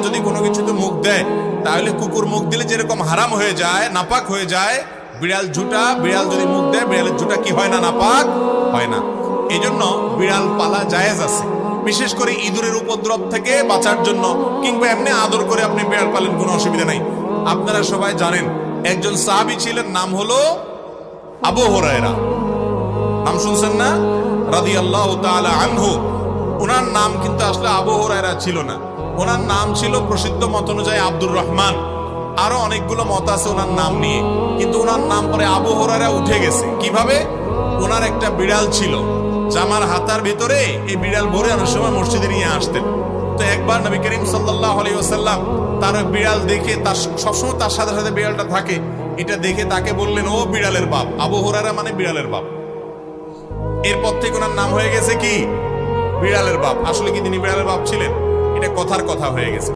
যদি কোনো কিছুতে মুখ দেয়, তাহলে কুকুর মুখ দিলে যেরকম হারাম হয়ে যায়, নাপাক হয়ে যায়, বিড়াল যদি মুখ দেয়, বিড়ালের ঝুঁটা কি হয় না, নাপাক হয় না। এই জন্য বিড়াল পালা জায়েজ আছে, বিশেষ করে ইঁদুরের উপদ্রব থেকে বাঁচার জন্য, কিংবা এমনি আদর করে আপনি বিড়াল পালেন, কোনো অসুবিধা নাই। আপনারা সবাই জানেন একজন সাহাবী ছিলেন, নাম হলো আবু হুরায়রা। নাম শুনছেন না? রাদিয়াল্লাহু তাআলা আনহু। ওনার নাম কিন্তু আসলে আবু হুরায়রা ছিল না, ওনার নাম ছিল প্রসিদ্ধ মত অনুযায়ী আব্দুর রহমান। আরো অনেকগুলো মত আছে ওনার নাম নিয়ে, কিন্তু ওনার নাম পরে আবু হুরায়রা উঠে গেছে। কিভাবে? ওনার একটা বিড়াল ছিল, জামার হাতার ভিতরে এই বিড়াল ভরে অনেক সময় মসজিদে নিয়ে আসতেন। তো একবার নবী করিম সাল্লাল্লাহু আলাইহি ওয়াসাল্লাম তার বিড়াল দেখে, তার সবসময় তার সাথে সাথে বিড়ালটা থাকে, এটা দেখে তাকে বললেন, ও বিড়ালের বাপ। আবু হুরায়রা মানে বিড়ালের বাপ। এরপর থেকে ওনার নাম হয়ে গেছে কি? বিড়ালের বাপ। আসলে কি তিনি বিড়ালের বাপ ছিলেন? এটা কথার কথা হয়ে গেছে।